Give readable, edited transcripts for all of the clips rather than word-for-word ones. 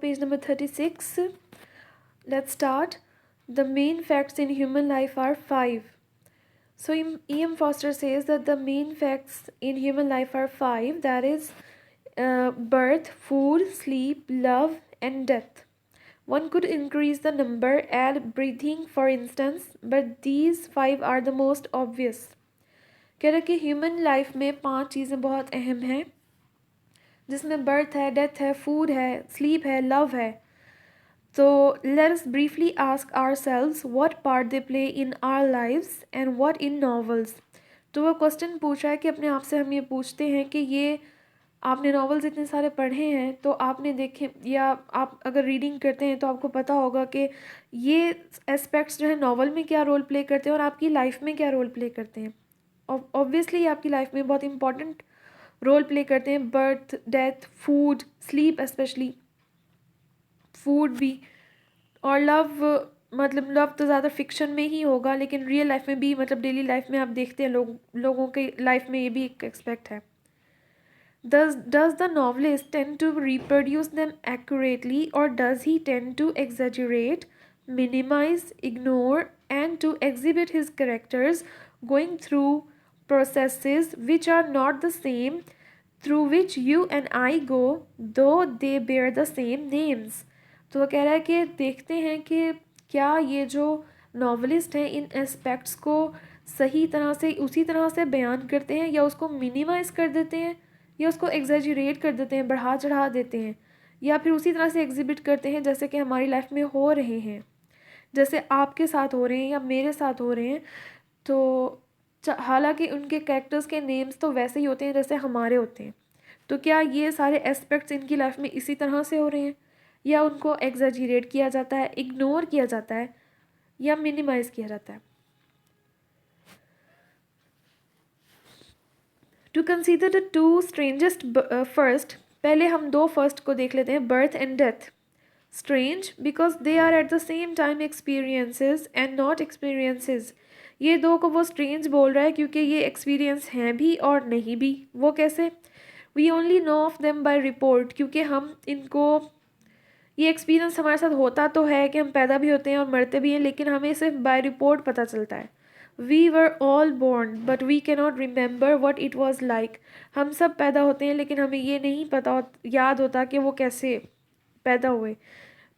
page number 36. Let's start. The main facts in human life are five. So E.M. Foster says that the main facts in human life are five. That is birth, food, sleep, love, and death. One could increase the number, add breathing for instance, but these five are the most obvious. कह रहे कि human life में 5 चीज़ें बहुत अहम हैं, जिसमें birth है, डेथ है, फूड है, स्लीप है, लव है. So let us briefly ask ourselves what part they play in our lives and what in novels. तो वो क्वेश्चन पूछ रहा है कि अपने आप से हम ये पूछते हैं कि ये आपने नॉवेल्स इतने सारे पढ़े हैं तो आपने देखे या आप अगर रीडिंग करते हैं तो आपको पता होगा कि ये एस्पेक्ट्स जो है नॉवल में क्या रोल प्ले करते हैं और आपकी लाइफ में क्या रोल प्ले करते हैं. ऑब्वियसली आपकी लाइफ में बहुत इंपॉर्टेंट रोल प्ले करते हैं. Birth, death, food, sleep, specially food भी, और लव. मतलब लव तो ज़्यादा फिक्शन में ही होगा, लेकिन रियल लाइफ में भी, मतलब डेली लाइफ में आप देखते हैं लोगों के लाइफ में ये भी एक एक्सपेक्ट है. Does the novelist tend to reproduce them accurately, or does he tend to exaggerate, minimize, ignore, and to exhibit his characters going through processes which are not the same through which you and I go, though they bear the same names? तो वो कह रहा है कि देखते हैं कि क्या ये जो नॉवलिस्ट हैं इन एस्पेक्ट्स को सही तरह से उसी तरह से बयान करते हैं, या उसको मिनिमाइज़ कर देते हैं, या उसको एग्जैजरेट कर देते हैं, बढ़ा चढ़ा देते हैं, या फिर उसी तरह से एग्जिबिट करते हैं जैसे कि हमारी लाइफ में हो रहे हैं, जैसे आपके साथ हो रहे हैं या मेरे साथ हो रहे हैं. तो हालांकि उनके कैरेक्टर्स के नेम्स तो वैसे ही होते हैं जैसे हमारे होते हैं. तो क्या ये सारे एस्पेक्ट्स इनकी लाइफ में इसी तरह से हो रहे हैं, या उनको एग्जैजरेट किया जाता है, इग्नोर किया जाता है, या मिनिमाइज़ किया जाता है. To consider the two strangest first, पहले हम दो फर्स्ट को देख लेते हैं, birth and death. Strange because they are at the same time experiences and not experiences. ये दो को वो स्ट्रेंज बोल रहा है क्योंकि ये एक्सपीरियंस हैं भी और नहीं भी. वो कैसे? We only know of them by report, क्योंकि हम इनको, ये एक्सपीरियंस हमारे साथ होता तो है कि हम पैदा भी होते हैं और मरते भी हैं, लेकिन हमें सिर्फ बाय रिपोर्ट पता चलता है. We were all born but we cannot remember what it was like. हम सब पैदा होते हैं लेकिन हमें ये नहीं पता याद होता कि वो कैसे पैदा हुए.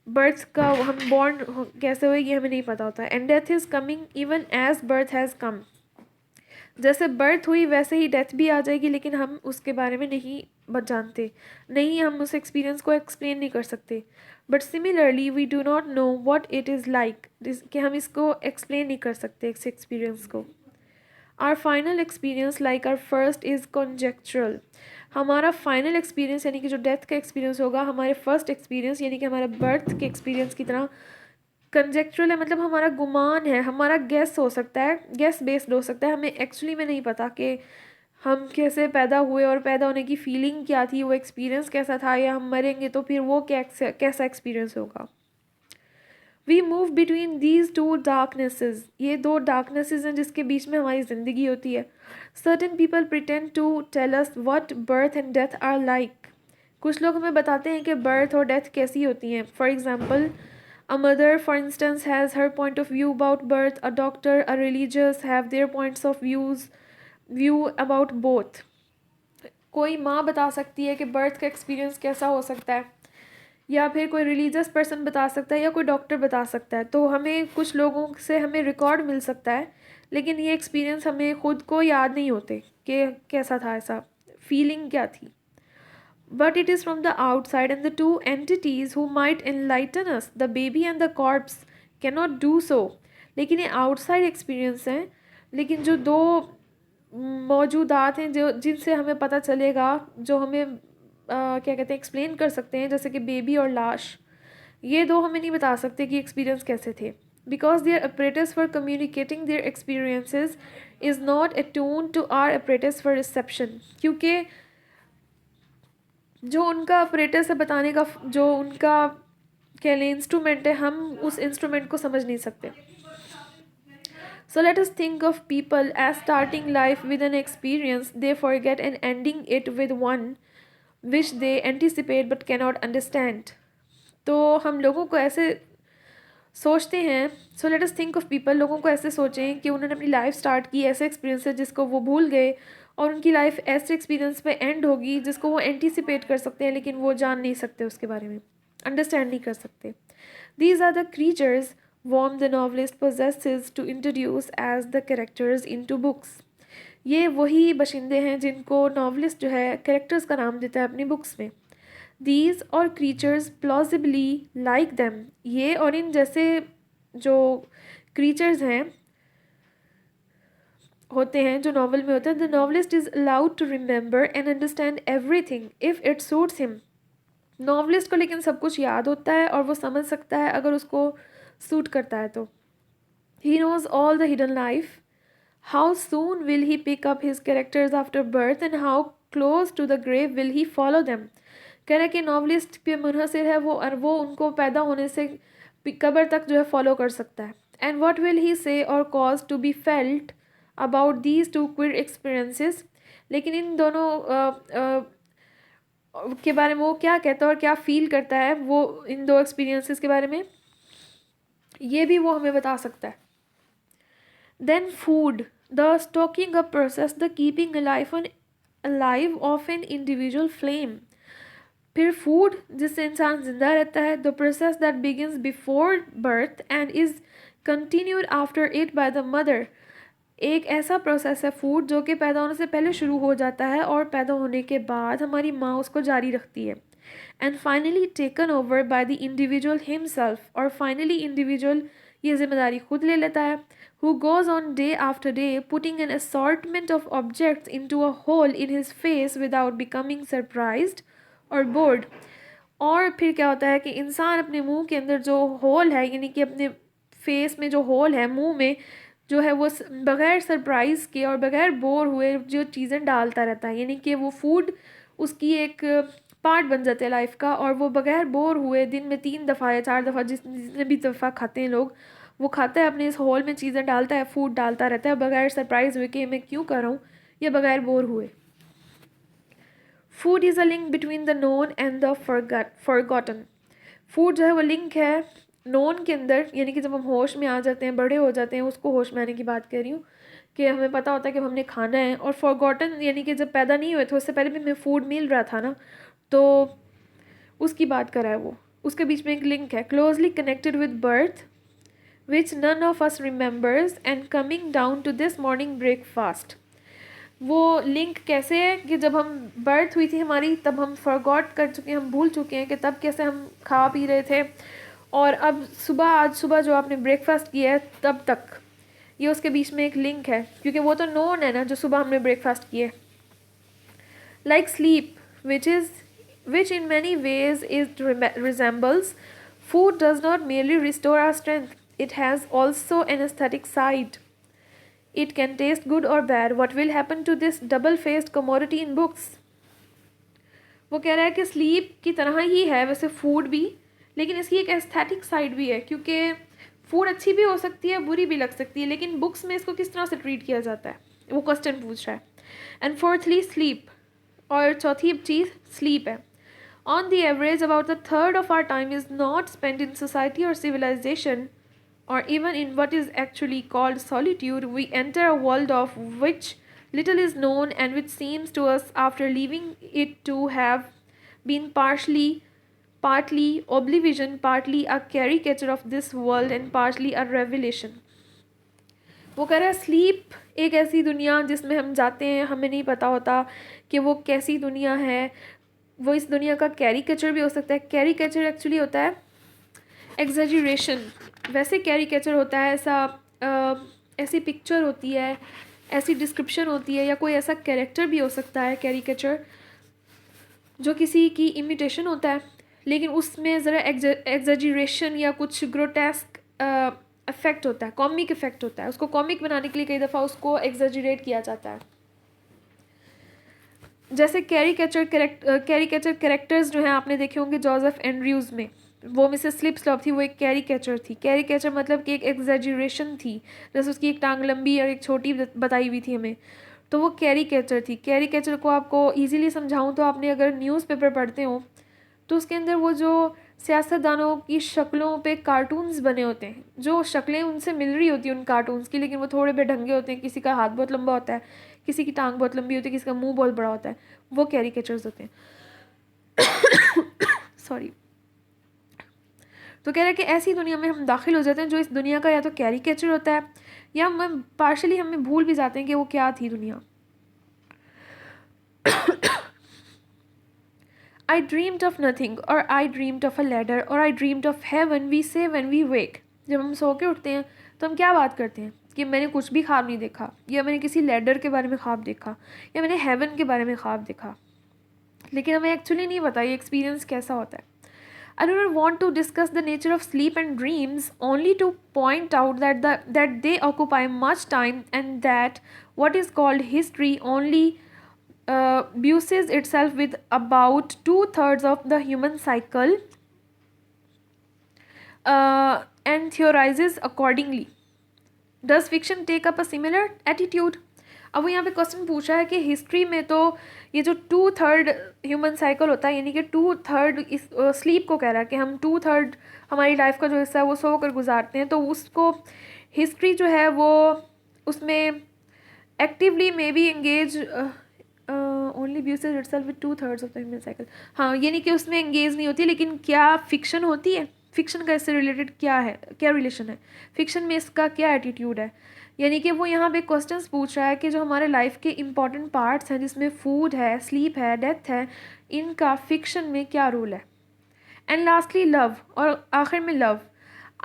बर्थ का हम बॉर्न कैसे हुए ये हमें नहीं पता होता. And death is coming even as birth has come. जैसे बर्थ हुई वैसे ही डेथ भी आ जाएगी, लेकिन हम उसके बारे में नहीं जानते, नहीं हम उस एक्सपीरियंस को एक्सप्लेन नहीं कर सकते. But similarly we do not know what it is like, कि हम इसको एक्सप्लेन नहीं कर सकते इस एक्सपीरियंस को. Our final experience like our first is conjectural. हमारा फाइनल एक्सपीरियंस यानी कि जो डेथ का एक्सपीरियंस होगा, हमारे फर्स्ट एक्सपीरियंस यानी कि हमारे बर्थ के एक्सपीरियंस की तरह कंजेक्चुअल है. मतलब हमारा गुमान है, हमारा गेस हो सकता है, गेस बेस्ड हो सकता है. हमें एक्चुअली में नहीं पता कि हम कैसे पैदा हुए और पैदा होने की फीलिंग क्या थी, वो एक्सपीरियंस कैसा था, या हम मरेंगे तो फिर वो कैसा एक्सपीरियंस होगा. We move between these two darknesses. ये दो डार्कनेसेस हैं जिसके बीच में हमारी ज़िंदगी होती है. Certain people pretend to tell us what birth and death are like. कुछ लोग हमें बताते हैं कि बर्थ और डेथ कैसी होती हैं. For example, a mother, for instance, has her point of view about birth. A doctor, a religious have their points of view about both. कोई माँ बता सकती है कि बर्थ का एक्सपीरियंस कैसा हो सकता है, या फिर कोई रिलीजियस पर्सन बता सकता है, या कोई डॉक्टर बता सकता है. तो हमें कुछ लोगों से हमें रिकॉर्ड मिल सकता है, लेकिन ये एक्सपीरियंस हमें खुद को याद नहीं होते कि कैसा था, ऐसा फीलिंग क्या थी. But it is from the outside, and the two entities who might enlighten us, the baby and the corpse, cannot do so. लेकिन ये आउटसाइड एक्सपीरियंस हैं, लेकिन जो दो मौजूदात हैं जो जिनसे हमें पता चलेगा, जो हमें क्या कहते हैं एक्सप्लेन कर सकते हैं, जैसे कि बेबी और लाश, ये दो हमें नहीं बता सकते कि एक्सपीरियंस कैसे थे. Because their apparatus for communicating their experiences is not attuned to our apparatus for reception. क्योंकि जो उनका ऑपरेटर है बताने का, जो उनका कह लें इंस्ट्रूमेंट है, हम उस इंस्ट्रूमेंट को समझ नहीं सकते. So let us think of people as starting life with an experience, they forget and ending it with one which they anticipate but cannot understand. तो हम लोगों को ऐसे सोचते हैं, so let us think of people, लोगों को ऐसे सोचें कि उन्होंने अपनी लाइफ स्टार्ट की ऐसे एक्सपीरियंस है जिसको वो भूल गए, और उनकी लाइफ ऐसे एक्सपीरियंस पे एंड होगी जिसको वो एंटिसिपेट कर सकते हैं लेकिन वो जान नहीं सकते उसके बारे में, अंडरस्टैंड नहीं कर सकते. These are the creatures whom the novelist possesses to introduce as the characters into books. ये वही बशिंदे हैं जिनको नॉवलिस्ट जो है कैरेक्टर्स का नाम देता है अपनी बुक्स में. These और creatures plausibly like them, ये और इन जैसे जो creatures हैं होते हैं जो नॉवल में होते हैं. The novelist is allowed to remember and understand everything if it suits him. Novelist को लेकिन सब कुछ याद होता है और वो समझ सकता है अगर उसको सूट करता है तो. He knows all the hidden life. How soon will he pick up his characters after birth and how close to the grave will he follow them. कह रहे हैं कि नॉवलिस्ट पे मुनहसिर है वो, और वो उनको पैदा होने से कब्र तक जो है फॉलो कर सकता है. एंड व्हाट विल ही से और cause to be felt about these two queer experiences. लेकिन इन दोनों के बारे में वो क्या कहता है और क्या फील करता है वो इन दो एक्सपीरियंसेस के बारे में, ये भी वो हमें बता सकता है. Then food, the stoking up process, the keeping alive of an individual flame. फिर फूड जिससे इंसान जिंदा रहता है. The process that begins before birth and is continued after it by the mother. एक ऐसा प्रोसेस है फूड जो कि पैदा होने से पहले शुरू हो जाता है और पैदा होने के बाद हमारी माँ उसको जारी रखती है. And finally taken over by the individual himself, और फाइनली इंडिविजुअल ये जिम्मेदारी खुद ले लेता है. Who goes on day after day putting an assortment of objects into a hole in his face without becoming surprised और बोर्ड. और फिर क्या होता है कि इंसान अपने मुंह के अंदर जो होल है, यानी कि अपने फेस में जो होल है, मुंह में जो है वो बग़ैर सरप्राइज़ के और बग़ैर बोर हुए जो चीज़ें डालता रहता है. यानी कि वो फूड उसकी एक पार्ट बन जाते हैं लाइफ का, और वो बग़ैर बोर हुए दिन में 3 दफ़ा या 4 दफ़ा जितने भी दफ़ा खाते हैं लोग, वो खाता है अपने इस होल में चीज़ें डालता है, फूड डालता रहता है बग़ैर सरप्राइज़ हुए कि मैं क्यों कर रहा हूँ, या बग़ैर बोर हुए. Food is a link between the known and the forgotten. Food जो है वो लिंक है नोन के अंदर, यानी कि जब हम होश में आ जाते हैं, बड़े हो जाते हैं, उसको होश में आने की बात कर रही हूँ कि हमें पता होता है कि हमने खाना है. और फॉरगॉटन यानी कि जब पैदा नहीं हुए थे उससे पहले भी हमें फूड मिल रहा था ना, तो उसकी बात करा है वो. उसके बीच में एक लिंक है. Closely connected with birth which none of us remembers and coming down to this morning breakfast. वो लिंक कैसे है कि जब हम बर्थ हुई थी हमारी तब हम फॉरगॉट कर चुके हैं, हम भूल चुके हैं कि तब कैसे हम खा पी रहे थे, और अब सुबह, आज सुबह जो आपने ब्रेकफास्ट किया है तब तक, ये उसके बीच में एक लिंक है क्योंकि वो तो नोन है ना जो सुबह हमने ब्रेकफास्ट किए. Like sleep which in many ways resembles food does not merely restore our strength, it has also an aesthetic side. It can taste good or bad. What will happen to this double-faced commodity in books? वो कह रहा है कि sleep की तरह ही है वैसे food भी, लेकिन इसकी एक एस्थेटिक साइड भी है क्योंकि फूड अच्छी भी हो सकती है, बुरी भी लग सकती है, लेकिन बुक्स में इसको किस तरह से ट्रीट किया जाता है वो क्वेश्चन पूछ रहा है. एंड फोर्थली स्लीप, और चौथी चीज़ स्लीप है. On the average about the third of our time is not spend in society और civilization or even in what is actually called solitude. We enter a world of which little is known and which seems to us after leaving it to have been partly oblivion, partly a caricature of this world and partly a revelation. वो कह रहा है sleep एक ऐसी दुनिया जिसमें हम जाते हैं, हमें नहीं पता होता कि वो कैसी दुनिया है, वो इस दुनिया का कैरिकेचर भी हो सकता है. कैरिकेचर एक्चुअली होता है एग्जैजरेशन. वैसे कैरिकेचर होता है ऐसी पिक्चर होती है, ऐसी डिस्क्रिप्शन होती है, या कोई ऐसा कैरेक्टर भी हो सकता है कैरिकेचर जो किसी की इमिटेशन होता है, लेकिन उसमें ज़रा एग्जैजरेशन या कुछ ग्रोटेस्क इफेक्ट होता है, कॉमिक इफेक्ट होता है. उसको कॉमिक बनाने के लिए कई दफ़ा उसको एग्जैजरेट किया जाता है. जैसे कैरिकेचर कैरेक्टर्स जो हैं आपने देखे होंगे जोसेफ एंड्रयूज़ में, वो मिसेस स्लिपस्लॉप थी, वो एक कैरिकेचर थी. कैरिकेचर मतलब कि एक एग्जैजरेशन थी, जैसे उसकी एक टांग लंबी और एक छोटी बताई हुई थी हमें, तो वो कैरिकेचर थी. कैरिकेचर को आपको इजीली समझाऊं तो आपने अगर न्यूज़पेपर पढ़ते हो तो उसके अंदर वो जो सियासतदानों की शक्लों पे कार्टून्स बने होते हैं, जो शक्लें उनसे मिल रही होती हैं उन कार्टून्स की, लेकिन वो थोड़े बेढंगे होते हैं, किसी का हाथ बहुत लंबा होता है, किसी की टांग बहुत लंबी होती है, किसी का मुंह बहुत बड़ा होता है, वो कैरिकेचर्स होते हैं। सॉरी। तो कह रहे हैं कि ऐसी दुनिया में हम दाखिल हो जाते हैं जो इस दुनिया का या तो कैरिकेचर होता है या हम पार्शली हमें भूल भी जाते हैं कि वो क्या थी दुनिया। I dreamed of nothing, or I dreamed of a ladder, or I dreamed of heaven, we say when we wake. जब हम सो के उठते हैं तो हम क्या बात करते हैं कि मैंने कुछ भी ख्वाब नहीं देखा, या मैंने किसी लैडर के बारे में ख्वाब देखा, या मैंने हेवन के बारे में ख्वाब देखा, लेकिन हमें एक्चुअली नहीं पता ये एक्सपीरियंस कैसा होता है। I do not want to discuss the nature of sleep and dreams, only to point out that they occupy much time, and that what is called history only busies itself with about 2/3 of the human cycle and theorizes accordingly. Does fiction take up a similar attitude? अब वो यहाँ पे question पूछा है कि history में तो ये जो 2/3 ह्यूमन साइकिल होता है, यानी कि 2/3 इस स्लीप को कह रहा है कि हम 2/3 हमारी लाइफ का जो हिस्सा है वो सो कर गुजारते हैं, तो उसको हिस्ट्री जो है वो उसमें actively may be engage only busies itself with 2/3 of the human cycle. हाँ, यानी कि उसमें एंगेज नहीं होती, लेकिन क्या फिक्शन होती है? फिक्शन का इससे रिलेटेड क्या है, क्या रिलेशन है? फिक्शन में इसका क्या एटीट्यूड है? यानी कि वो यहाँ पे क्वेश्चंस पूछ रहा है कि जो हमारे लाइफ के इंपॉर्टेंट पार्ट्स हैं, जिसमें फूड है, स्लीप है, डेथ है, इनका फिक्शन में क्या रोल है? एंड लास्टली लव, और आखिर में love.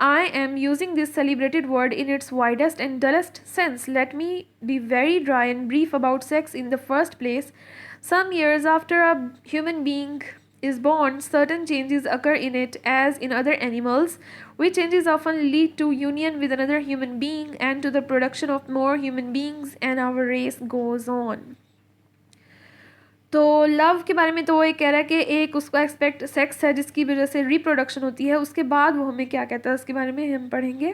I am using this celebrated word in its widest and dullest sense. Let me be very dry and brief about sex in the first place. Some years after a human being is born, certain changes occur in it as in other animals, which changes often lead to union with another human being and to the production of more human beings, and our race goes on. तो love के बारे में तो वो ये कह रहा है कि एक उसका एक्सपेक्ट सेक्स है जिसकी वजह से रिप्रोडक्शन होती है, उसके बाद वो हमें क्या कहता है उसके बारे में हम पढ़ेंगे